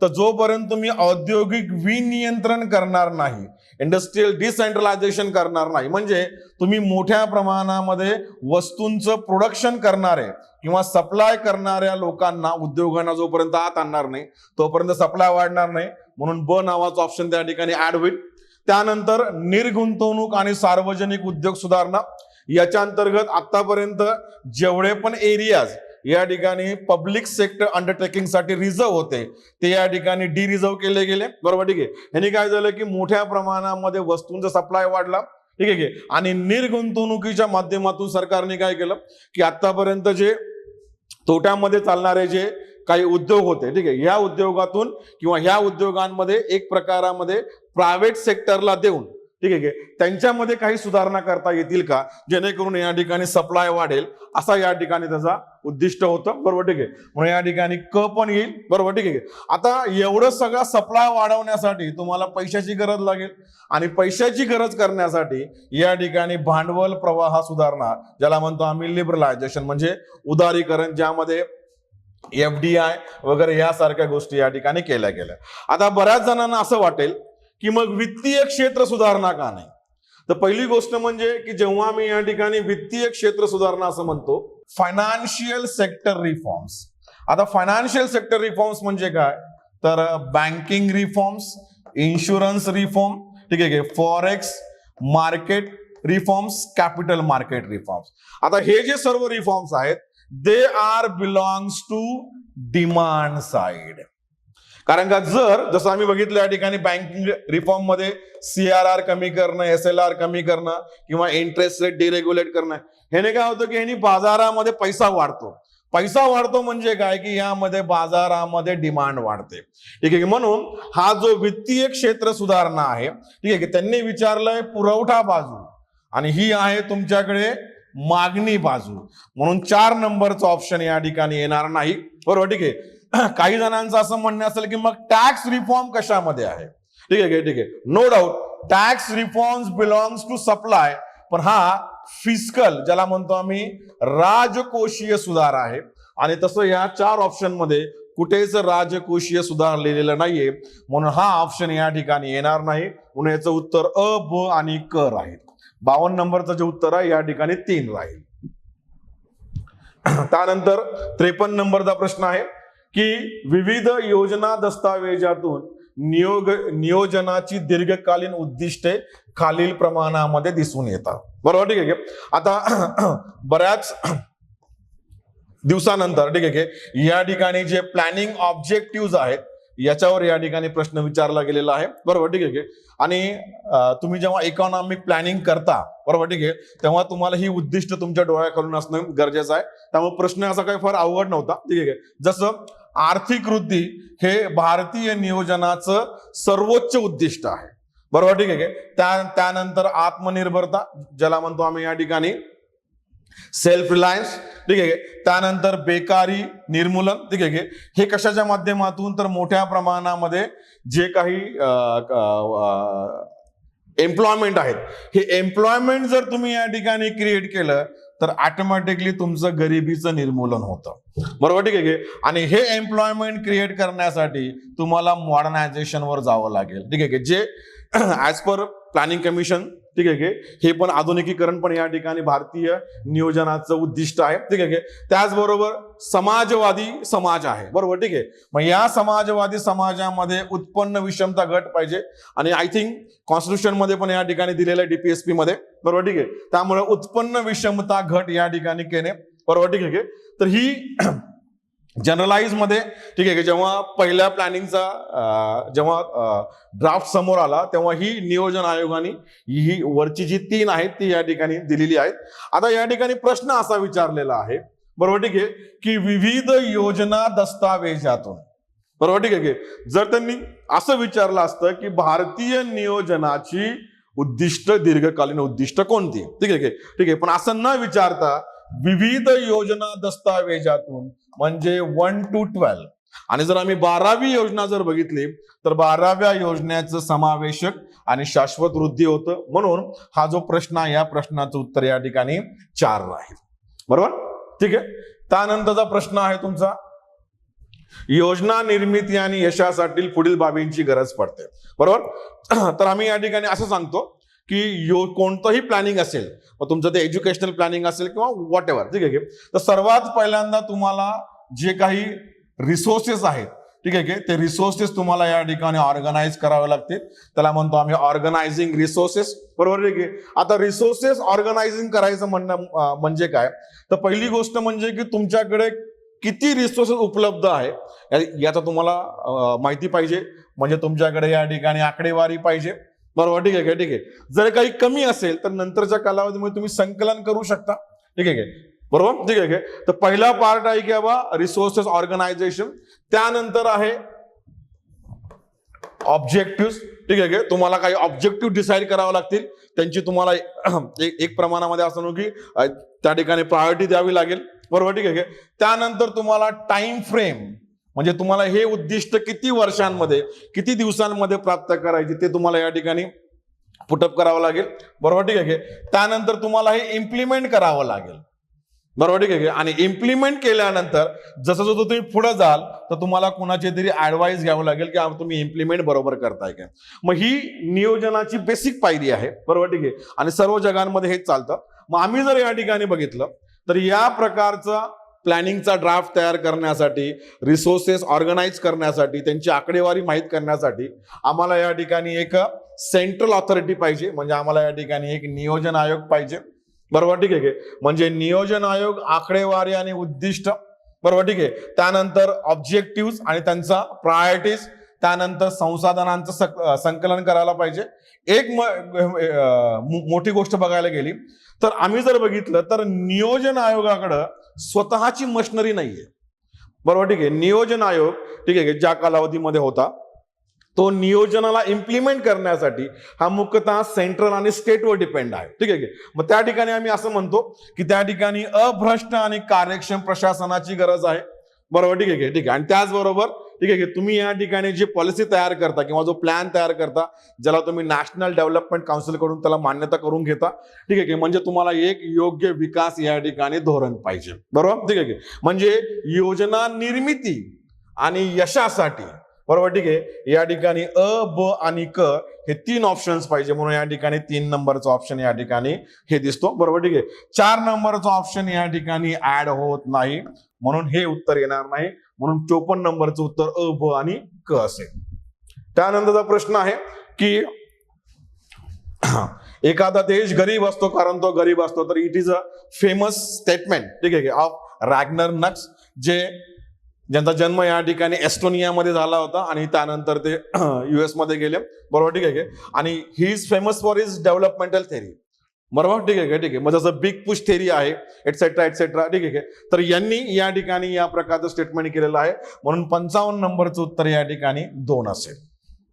तर जोपर्यंत तुम्ही औद्योगिक विनियंत्रण करणार नाही, इंडस्ट्रियल डिसेंट्रलायझेशन करणार नाही, म्हणजे तुम्ही मोठ्या प्रमाणामध्ये वस्तूंचं प्रोडक्शन करणारे किंवा सप्लाय करणाऱ्या लोकांना, उद्योगांना जोपर्यंत आत आणणार नाही तोपर्यंत सप्लाय वाढणार नाही. म्हणून ब नावाचं ऑप्शन त्या ठिकाणी ऍड होईल. त्यानंतर निर्गुंतवणूक आणि सार्वजनिक उद्योग सुधारणा, याच्या अंतर्गत आतापर्यंत जेवढे पण एरियाज या ठिकाणी पब्लिक सेक्टर अंडरटेकिंग साठी रिझर्व होते ते या ठिकाणी डी रिझर्व केले गेले, बरोबर, ठीक आहे. ह्यानी काय झालं की मोठ्या प्रमाणामध्ये वस्तूंचा सप्लाय वाढला, ठीक आहे. आणि निर्गुंतवणुकीच्या माध्यमातून सरकारने काय केलं की आतापर्यंत जे तोट्यामध्ये चालणारे जे काही उद्योग होते, ठीक आहे, या उद्योगातून किंवा ह्या उद्योगांमध्ये एक प्रकारामध्ये प्रायव्हेट सेक्टरला देऊन, ठीक आहे, त्यांच्यामध्ये काही सुधारणा करता येतील का, जेणेकरून या ठिकाणी सप्लाय वाढेल, असा या ठिकाणी त्याचा उद्दिष्ट होतं, बरोबर, ठीक आहे. म्हणून या ठिकाणी क पण येईल, बरोबर, ठीक आहे. आता एवढं सगळं सप्लाय वाढवण्यासाठी तुम्हाला पैशाची गरज लागेल आणि पैशाची गरज करण्यासाठी या ठिकाणी भांडवल प्रवाह सुधारणा, ज्याला म्हणतो आम्ही लिबरलायझेशन, म्हणजे उदारीकरण, ज्यामध्ये FDI वगैरे यासारख्या गोष्टी या ठिकाणी केल्या गेल्या. आता बऱ्याच जणांना असं वाटेल की मग वित्तीय क्षेत्र सुधारणा का नाही. तर पहिली गोष्ट म्हणजे की जेव्हा मी या ठिकाणी वित्तीय क्षेत्र सुधारणा असं म्हणतो, फायनान्शियल सेक्टर रिफॉर्म्स. आता फायनान्शियल सेक्टर रिफॉर्म्स म्हणजे काय, तर बँकिंग रिफॉर्म्स, इन्शुरन्स रिफॉर्म, ठीक आहे, forex market reforms, capital market reforms. आता हे जे सर्व रिफॉर्म्स आहेत they are belongs to demand side. कारण का जसं आम्ही बघितलं या ठिकाणी बँकिंग रिफॉर्म मध्ये CRR कमी करणं, SLR कमी करणं किंवा इंटरेस्ट रेट डिरेग्युलेट करणं, ह्याने काय होतं की ह्यानी बाजारामध्ये पैसा वाढतो. पैसा वाढतो म्हणजे काय की यामध्ये बाजारामध्ये डिमांड वाढते, ठीक आहे. म्हणून हा जो वित्तीय क्षेत्र सुधारणा आहे, ठीक आहे, त्यांनी विचारलंय पुरवठा बाजू आणि ही आहे तुमच्याकडे मागणी बाजू, म्हणून 4 नंबरचा ऑप्शन या ठिकाणी येणार नाही, बरोबर, ठीक आहे. काही जणांचं असं म्हणणं असेल की मग टॅक्स रिफॉर्म कशामध्ये आहे, ठीक आहे, ठीक आहे. No doubt tax reforms belongs to supply, पण हा फिस्कल, ज्याला म्हणतो आम्ही राजकोषीय सुधार आहे. आणि तसं या 4 ऑप्शन मध्ये कुठेच राजकोषीय सुधार लिहिलेला नाहीये, म्हणून हा ऑप्शन या ठिकाणी येणार नाही. म्हणून याचं उत्तर अ, ब आणि क राहील. 52 नंबरचं जे उत्तर आहे या ठिकाणी 3 राहील. त्यानंतर 53 नंबरचा प्रश्न आहे की विविध योजना दस्तावेजातून नियोजनाची दीर्घकालीन उद्दिष्टे खालील प्रमाणामध्ये दिसून येतात, बरोबर, ठीक आहे. आता बऱ्याच दिवसानंतर, ठीक आहे, या ठिकाणी जे प्लॅनिंग ऑब्जेक्टिव्ह आहेत याच्यावर या ठिकाणी प्रश्न विचारला गेलेला आहे, बरोबर, ठीक आहे. आणि तुम्ही जेव्हा इकॉनॉमिक प्लॅनिंग करता, बरोबर, ठीक आहे, तेव्हा तुम्हाला ही उद्दिष्ट तुमच्या डोळ्याखालून असणं गरजेचं आहे. त्यामुळे प्रश्न असा काही फार अवघड नव्हता, ठीक आहे. जसं आर्थिक वृद्धी हे भारतीय नियोजनाचं सर्वोच्च उद्दिष्ट आहे, बरोबर, ठीक आहे. त्यानंतर आत्मनिर्भरता, ज्याला म्हणतो आम्ही या ठिकाणी सेल्फ रिलायन्स, ठीक आहे. त्यानंतर बेकारी निर्मूलन, ठीक आहे, हे कशाच्या माध्यमातून, तर मोठ्या प्रमाणामध्ये जे काही एम्प्लॉयमेंट आहेत, हे एम्प्लॉयमेंट जर तुम्ही या ठिकाणी क्रिएट केलं तर ऑटोमॅटिकली तुमचं गरिबीचं निर्मूलन होतं, बरोबर, ठीक आहे. आणि हे एम्प्लॉयमेंट क्रिएट करण्यासाठी तुम्हाला मॉडर्नायझेशनवर जावं लागेल, ठीक आहे, जे ऍज पर प्लॅनिंग कमिशन, ठीक आहे, हे पण आधुनिकीकरण पण या ठिकाणी भारतीय नियोजनाचं उद्दिष्ट आहे, ठीक आहे. त्याचबरोबर समाजवादी समाज आहे, बरोबर, ठीक आहे. मग या समाजवादी समाजामध्ये उत्पन्न विषमता घट पाहिजे आणि आय थिंक कॉन्स्टिट्यूशन मध्ये पण या ठिकाणी दिलेलं आहे DPSP मध्ये, बरोबर, ठीक आहे. त्यामुळे उत्पन्न विषमता घट या ठिकाणी केले, बरोबर, ठीक आहे. तर ही जनरलाइज मध्ये, ठीक आहे, जेव्हा पहिल्या प्लॅनिंगचा जेव्हा ड्राफ्ट समोर आला तेव्हा ही नियोजन आयोगाने ही वरची जी 3 आहेत ती या ठिकाणी दिलेली आहेत. आता या ठिकाणी प्रश्न असा विचारलेला आहे, बरोबर, ठीक आहे, की विविध योजना दस्तावेजातून, बरोबर, ठीक आहे, जर त्यांनी असं विचारलं असतं की भारतीय नियोजनाची उद्दिष्ट दीर्घकालीन उद्दिष्ट कोणती, ठीक आहे, ठीक आहे, पण असं न विचारता विविध योजना दस्तावेजातून म्हणजे 1 to 12, आणि जर आम्ही 12वी योजना जर बघितली तर 12व्या योजनेचं समावेशक आणि शाश्वत वृद्धी होतं. म्हणून हा जो प्रश्न आहे या प्रश्नाचं उत्तर या ठिकाणी 4 राहील, बरोबर, ठीक आहे. त्यानंतरचा प्रश्न आहे तुमचा योजना निर्मिती आणि यशासाठी पुढील बाबींची गरज पडते, बरोबर. तर आम्ही या ठिकाणी असं सांगतो की कोणतंही प्लॅनिंग असेल, मग तुमचं ते एज्युकेशनल प्लॅनिंग असेल किंवा व्हॉट एव्हर, ठीक आहे, तर सर्वात पहिल्यांदा तुम्हाला जे काही रिसोर्सेस आहेत, ठीक आहे ते रिसोर्सेस तुम्हाला या ठिकाणी ऑर्गनाइज करावे लागतील. त्याला म्हणतो आम्ही ऑर्गनायझिंग रिसोर्सेस. बरोबर आहे की. आता रिसोर्सेस ऑर्गनायझिंग करायचं म्हणणं म्हणजे काय, तर पहिली गोष्ट म्हणजे की तुमच्याकडे किती रिसोर्सेस उपलब्ध आहे याचा तुम्हाला माहिती पाहिजे. म्हणजे तुमच्याकडे या ठिकाणी आकडेवारी पाहिजे. बरोबर, ठीक आहे. जर काही कमी असेल तर नंतरच्या कालावधीमध्ये तुम्ही संकलन करू शकता. ठीक आहे बरोबर, ठीक आहे. तर पहिला पार्ट आहे की बाबा रिसोर्सेस ऑर्गनायझेशन. त्यानंतर आहे ऑब्जेक्टिव्ह. ठीक आहे तुम्हाला काही ऑब्जेक्टिव्ह डिसाईड करावे लागतील. त्यांची तुम्हाला एक प्रमाणामध्ये असं की त्या ठिकाणी प्रायोरिटी द्यावी लागेल. बरोबर, ठीक आहे. त्यानंतर तुम्हाला टाइम फ्रेम, म्हणजे तुम्हाला हे उद्दिष्ट किती वर्षांमध्ये किती दिवसांमध्ये प्राप्त करायचे ते तुम्हाला या ठिकाणी पुटअप करावं लागेल. बरोबर, ठीक आहे. त्यानंतर तुम्हाला हे इम्प्लिमेंट करावं लागेल. बरोबर, ठीक आहे. आणि इम्प्लिमेंट केल्यानंतर जसं जसं तुम्ही पुढे जाल तर तुम्हाला कुणाची तरी ऍडवाइस घ्यावं लागेल की तुम्ही इम्प्लिमेंट बरोबर करताय का. मग ही नियोजनाची बेसिक पायरी आहे. बरोबर, ठीक आहे. आणि सर्व जगांमध्ये हेच चालतं. मग आम्ही जर या ठिकाणी बघितलं तर या प्रकारचा प्लॅनिंगचा ड्राफ्ट तयार करण्यासाठी, रिसोर्सेस ऑर्गनाइज करण्यासाठी, त्यांची आकडेवारी माहीत करण्यासाठी आम्हाला या ठिकाणी एक सेंट्रल ऑथॉरिटी पाहिजे. म्हणजे आम्हाला या ठिकाणी एक नियोजन आयोग पाहिजे. बरोबर, ठीक आहे. म्हणजे नियोजन आयोग, आकडेवारी आणि उद्दिष्ट. बरोबर, ठीक आहे. त्यानंतर ऑब्जेक्टिव्ह आणि त्यांचा प्रायोरिटीज, त्यानंतर संसाधनांचं संकलन करायला पाहिजे. एक मोठी गोष्ट बघायला गेली तर आम्ही जर बघितलं तर नियोजन आयोगाकडं स्वतःची मशिनरी नाहीये. बरोबर, ठीक आहे. नियोजन आयोग, ठीक आहे, ज्या कालावधीमध्ये होता तो नियोजनाला इम्प्लिमेंट करण्यासाठी हा मुख्यतः सेंट्रल आणि स्टेटवर डिपेंड आहे. ठीक आहे. मग त्या ठिकाणी आम्ही असं म्हणतो की त्या ठिकाणी अभ्रष्ट आणि कार्यक्षम प्रशासनाची गरज आहे. बरोबर, ठीक आहे. ठीक आहे. आणि त्याचबरोबर ठीक आहे तुम्ही या ठिकाणी जी पॉलिसी तयार करता किंवा जो प्लॅन तयार करता, ज्याला तुम्ही नॅशनल डेव्हलपमेंट काउन्सिल कडून त्याला मान्यता करून घेता. ठीक आहे. म्हणजे तुम्हाला एक योग्य विकास या ठिकाणी धोरण पाहिजे. बरोबर, ठीक आहे. म्हणजे योजना निर्मिती आणि यशासाठी, बरोबर, ठीक आहे, या ठिकाणी अ, ब आणि क हे 3 ऑप्शन्स पाहिजे. म्हणून या ठिकाणी 3 नंबरचा ऑप्शन या ठिकाणी हे दिसतो. बरोबर, ठीक आहे. 4 नंबरचा ऑप्शन या ठिकाणी ऍड होत नाही, म्हणून हे उत्तर येणार नाही. म्हणून 54 नंबरचं उत्तर अ, ब आणि क असेल. त्यानंतरचा प्रश्न आहे की एखादा देश गरीब असतो कारण तो गरीब असतो. तर it is a famous statement, ठीक आहे, ऑफ रॅग्नर नक्स, ज्यांचा जन्म या ठिकाणी एस्टोनियामध्ये झाला होता आणि त्यानंतर ते US मध्ये गेले. बरोबर, ठीक आहे. आणि he is famous for his developmental theory. बरोबर, ठीक आहे. ठीक आहे. मग जसं बिग पुश थेरी आहे, एटसेट्रा एटसेट्रा. ठीक आहे. तर यांनी या ठिकाणी या प्रकारचं स्टेटमेंट केलेलं आहे. म्हणून 55 नंबरचं उत्तर या ठिकाणी 2 असेल.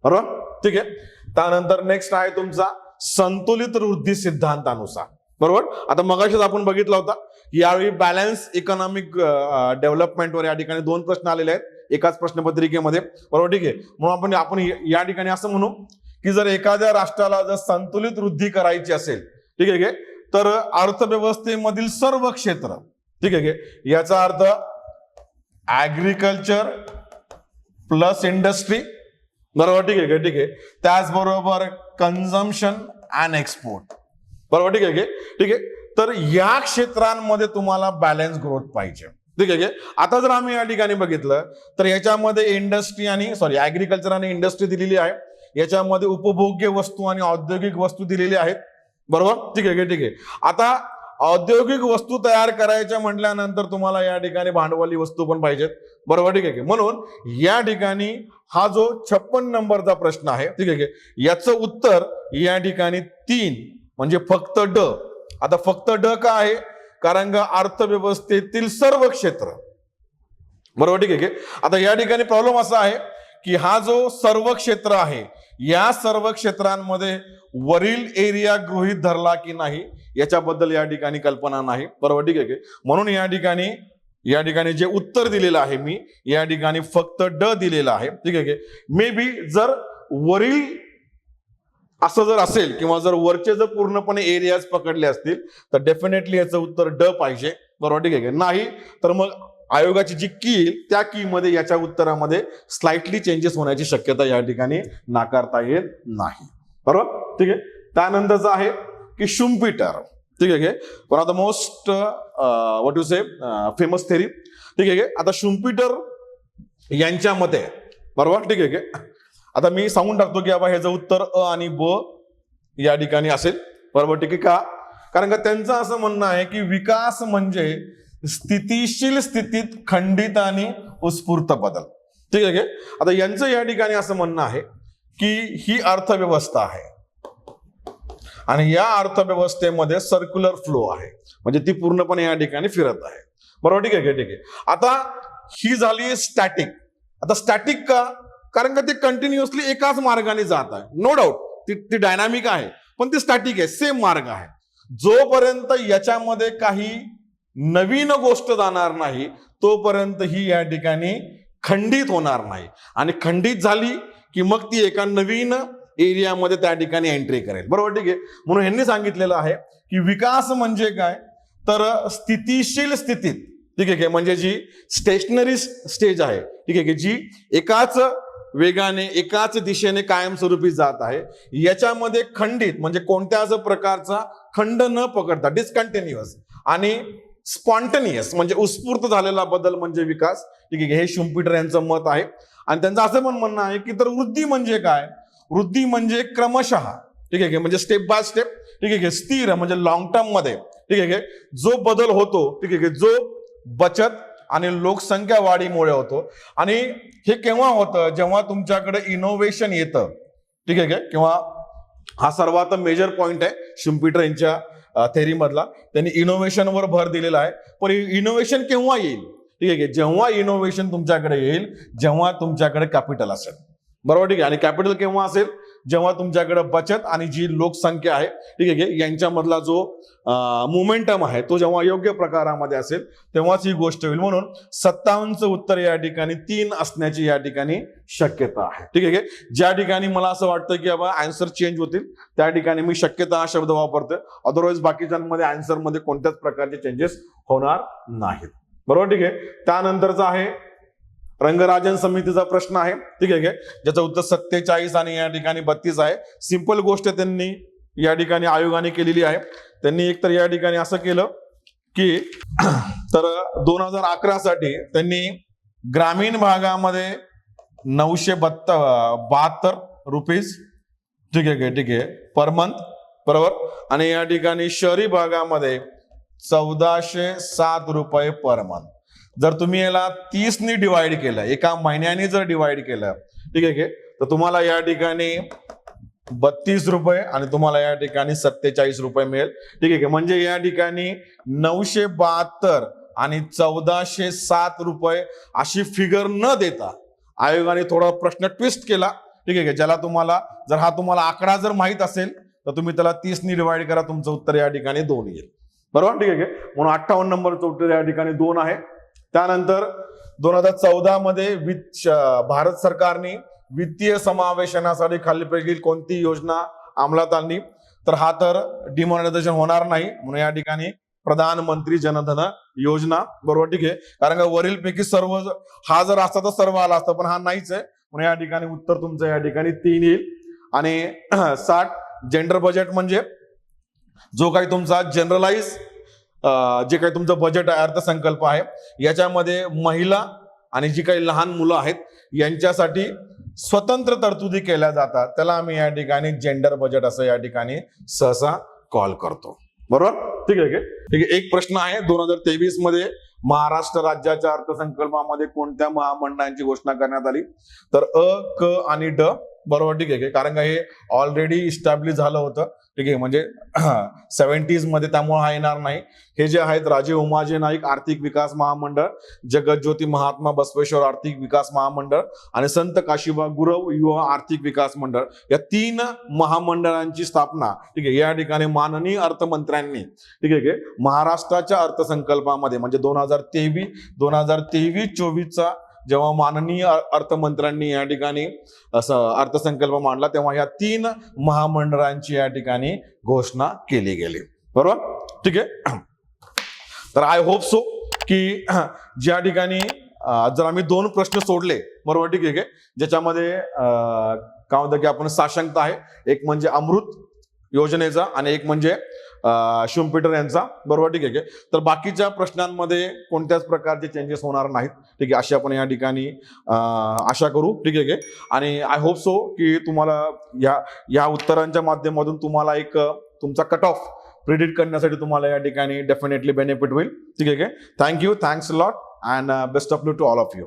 बरोबर, ठीक आहे. त्यानंतर नेक्स्ट आहे तुमचा संतुलित वृद्धी सिद्धांतानुसार. बरोबर. आता मगाशीच आपण बघितलं होता यावेळी बॅलन्स इकॉनॉमिक डेव्हलपमेंटवर या ठिकाणी 2 प्रश्न आलेले आहेत एकाच प्रश्नपत्रिकेमध्ये. बरोबर, ठीक आहे. म्हणून आपण या ठिकाणी असं म्हणू की जर एखाद्या राष्ट्राला जर संतुलित वृद्धी करायची असेल, ठीक आहे, तर अर्थव्यवस्थेमधील सर्व क्षेत्र, ठीक आहे, याचा अर्थ ऍग्रिकल्चर प्लस इंडस्ट्री. बरोबर, ठीक आहे. ठीक आहे. त्याचबरोबर कन्झम्पशन अँड एक्सपोर्ट. बरोबर, ठीक आहे. ठीक आहे. तर या क्षेत्रांमध्ये तुम्हाला बॅलन्स ग्रोथ पाहिजे. ठीक आहे. आता जर आम्ही या ठिकाणी बघितलं तर याच्यामध्ये इंडस्ट्री आणि ऍग्रिकल्चर आणि इंडस्ट्री दिलेली आहे. याच्यामध्ये उपभोग्य वस्तू आणि औद्योगिक वस्तू दिलेली आहेत. बरोबर, ठीक आहे. ठीक आहे. आता औद्योगिक वस्तू तयार करायच्या म्हटल्यानंतर तुम्हाला या ठिकाणी भांडवली वस्तू पण पाहिजेत. बरोबर, ठीक आहे. म्हणून या ठिकाणी हा जो 56 नंबरचा प्रश्न आहे, ठीक आहे, याचं उत्तर या ठिकाणी 3 म्हणजे फक्त ड. आता फक्त ड का आहे, कारण का अर्थव्यवस्थेतील सर्व क्षेत्र. बरोबर, ठीक आहे. आता या ठिकाणी प्रॉब्लेम असा आहे की हा जो सर्व क्षेत्र आहे या सर्व क्षेत्रांमध्ये वरील एरिया गृहीत धरला की नाही याच्याबद्दल या ठिकाणी कल्पना नाही. बरोबर, ठीक आहे. म्हणून या ठिकाणी जे उत्तर दिलेलं आहे मी या ठिकाणी फक्त ड दिलेलं आहे. ठीक आहे. मे बी जर वरील असं जर असेल किंवा जर वरचे जर पूर्णपणे एरियाज पकडले असतील तर डेफिनेटली याचं उत्तर ड पाहिजे. बरोबर, ठीक आहे. नाही तर मग आयोगाची जी की येईल त्या की मध्ये याच्या उत्तरामध्ये स्लाइटली चेंजेस होण्याची शक्यता या ठिकाणी नाकारता येत नाही. बरोबर, ठीक आहे. त्यानंतरचं आहे की शुम्पीटर. ठीक आहे. One of the most what you say famous theory. ठीक आहे. आता शुम्पीटर यांच्या मते बरोबर, ठीक आहे. आता मी सांगून टाकतो की बाबा ह्याचं उत्तर अ आणि ब या ठिकाणी असेल. बरोबर, ठीक आहे. का? कारण का त्यांचं असं म्हणणं आहे की विकास म्हणजे स्थितीशील स्थितीत खंडित आणि उत्स्फूर्त बदल. ठीक आहे. आता यांचं या ठिकाणी असं म्हणणं आहे की ही अर्थव्यवस्था आहे आणि या अर्थव्यवस्थेमध्ये सर्क्युलर फ्लो आहे, म्हणजे ती पूर्णपणे या ठिकाणी फिरत आहे. बरोबर, ठीक आहे. ठीक आहे. आता ही झाली स्टॅटिक. आता स्टॅटिक का? कारण का ते कंटिन्युअसली एकाच मार्गाने जात आहे. नो डाऊट ती डायनामिक आहे, पण ती स्टॅटिक आहे, सेम मार्ग आहे. जोपर्यंत याच्यामध्ये काही नवीन गोष्ट जाणार नाही तोपर्यंत ही या ठिकाणी खंडित होणार नाही, आणि खंडित झाली की मग ती एका नवीन एरियामध्ये त्या ठिकाणी एंट्री करेल. बरोबर, ठीक आहे. म्हणून ह्यांनी सांगितलेलं आहे की विकास म्हणजे काय, तर स्थितीशील स्थितीत, ठीक आहे, म्हणजे जी स्टेशनरी स्टेज आहे, ठीक आहे, जी एकाच वेगाने एकाच दिशेने कायमस्वरूपी जात आहे, याच्यामध्ये खंडित म्हणजे कोणत्याच प्रकारचा खंड न पकडता डिस्कंटिन्युअस आणि स्पॉन्टनियस म्हणजे उत्स्फूर्त झालेला बदल म्हणजे विकास. ठीक आहे, हे शुम्पीटर यांचं मत आहे. आणि त्यांचं असं पण म्हणणं आहे की तर वृद्धी म्हणजे काय, वृद्धी म्हणजे क्रमशः, ठीक आहे, म्हणजे स्टेप बाय स्टेप, ठीक आहे, स्थिर म्हणजे लॉंग टर्म मध्ये, ठीक आहे, जो बदल होतो, ठीक आहे, जो बचत आणि लोकसंख्या वाढीमुळे होतो. आणि हे केव्हा होतं, जेव्हा तुमच्याकडे इनोव्हेशन येतं, ठीक आहे, किंवा हा सर्वात मेजर पॉइंट आहे शुम्पीटर यांच्या थेरी मधला. त्यांनी इनोव्हेशनवर भर दिलेला आहे. पण इनोव्हेशन केव्हा येईल, ठीक आहे, जेव्हा इनोव्हेशन तुमच्याकडे येईल जेव्हा तुमच्याकडे कॅपिटल असेल. बरोबर, ठीक आहे. आणि कॅपिटल केव्हा असेल, जेव्हा तुमच्याकडे बचत आणि जी लोकसंख्या आहे, ठीक आहे, यांच्यामधला जो मोमेंटम आहे तो जेव्हा योग्य प्रकारामध्ये असेल तेव्हाच ही गोष्ट होईल. म्हणून 57चं उत्तर या ठिकाणी 3 असण्याची या ठिकाणी शक्यता आहे. ठीक आहे. ज्या ठिकाणी मला असं वाटतं की बाबा आन्सर चेंज होतील त्या ठिकाणी मी शक्यता हा शब्द वापरतोय. अदरवाईज बाकीच्यांमध्ये आन्सर मध्ये कोणत्याच प्रकारचे चेंजेस होणार नाहीत. बरोबर, ठीक आहे. त्यानंतरचा आहे रंगराजन समितीचा प्रश्न आहे, ठीक आहे, ज्याचं उत्तर 47 आणि या ठिकाणी 32 आहे. सिंपल गोष्ट त्यांनी या ठिकाणी आयोगाने केलेली आहे. त्यांनी एकतर या ठिकाणी असं केलं की तर 2011 साठी त्यांनी ग्रामीण भागामध्ये 972 रुपीज, ठीक आहे, पर मंथ, बरोबर, आणि या ठिकाणी शहरी भागामध्ये 1407 रुपये पर मंथ. जर तुम्ही याला 30 ने डिवाइड केलं, एका महिन्याने जर डिवाइड केलं, ठीक आहे, तर तुम्हाला या ठिकाणी 32 रुपये आणि तुम्हाला या ठिकाणी 47 रुपये मिळेल. ठीक आहे, म्हणजे या ठिकाणी 972 आणि 1407 रुपये अशी फिगर न देता आयोगाने थोडा प्रश्न ट्विस्ट केला. ठीक आहे, ज्याला तुम्हाला जर हा तुम्हाला आकडा जर माहित असेल तर तुम्ही त्याला 30 ने डिवाइड करा, तुमचं उत्तर या ठिकाणी 2 येईल. बरोबर, ठीक आहे. म्हणून 58 नंबरचं उत्तर या ठिकाणी 2 आहे. त्यानंतर 2014 मध्ये भारत सरकारने वित्तीय समावेशनासाठी खालीलपैकी कोणती योजना अंमलात आणली, तर हा तर डिमॉनिटायझेशन होणार नाही, म्हणून या ठिकाणी प्रधानमंत्री जनधन योजना. बरोबर, ठीक आहे, कारण का वरीलपैकी सर्व हा जर असता तर सर्व आला असतं, पण हा नाहीच आहे, म्हणून या ठिकाणी उत्तर तुमचं या ठिकाणी 3 येईल. आणि 60 जेंडर बजेट म्हणजे जो काही तुमचा जनरलाइज जे काही तुमचं बजेट आहे, अर्थसंकल्प आहे, याच्यामध्ये महिला आणि जी काही लहान मुलं आहेत यांच्यासाठी स्वतंत्र तरतुदी केल्या जातात, त्याला आम्ही या ठिकाणी जेंडर बजेट असं या ठिकाणी सहसा कॉल करतो. बरोबर, ठीक आहे. ठीक आहे, एक प्रश्न आहे 2023 मध्ये महाराष्ट्र राज्याच्या अर्थसंकल्पामध्ये कोणत्या महामंडळांची घोषणा करण्यात आली, तर अ, क आणि ड. बरोबर, ठीक आहे, कारण का हे ऑलरेडी इस्टॅब्लिश झालं होतं. ठीक आहे, म्हणजे 70s मध्ये, त्यामुळे हा येणार नाही. हे जे आहेत राजे उमाजी नाईक आर्थिक विकास महामंडळ, जगज्योती महात्मा बसवेश्वर आर्थिक विकास महामंडळ आणि संत काशिबा गुरव युवा आर्थिक विकास मंडळ, या 3 महामंडळांची स्थापना, ठीक आहे, या ठिकाणी माननीय अर्थमंत्र्यांनी, ठीक आहे, महाराष्ट्राच्या अर्थसंकल्पामध्ये म्हणजे 2023-24चा जेव्हा माननीय अर्थमंत्र्यांनी या ठिकाणी असं अर्थसंकल्प मांडला तेव्हा या 3 महामंडळांची या ठिकाणी घोषणा केली गेली. बरोबर, ठीक आहे. तर आय होप सो की ज्या ठिकाणी जर आम्ही 2 प्रश्न सोडले, बरोबर, ठीक आहे, ज्याच्यामध्ये काय होतं की आपण साशंकता आहे, एक म्हणजे अमृत योजनेचा आणि एक म्हणजे शुम पीटर यांचा, बरोबर, ठीक आहे. तर बाकीच्या प्रश्नांमध्ये कोणत्याच प्रकारचे चेंजेस होणार नाहीत, ठीक आहे, अशी आपण या ठिकाणी आशा करू, ठीक आहे. आणि आय होप सो की तुम्हाला या उत्तरांच्या माध्यमातून तुम्हाला एक तुमचा कट ऑफ प्रिडिक्ट करण्यासाठी तुम्हाला या ठिकाणी डेफिनेटली बेनिफिट होईल, ठीक आहे. Thank you, thanks a lot and best of luck to all of you.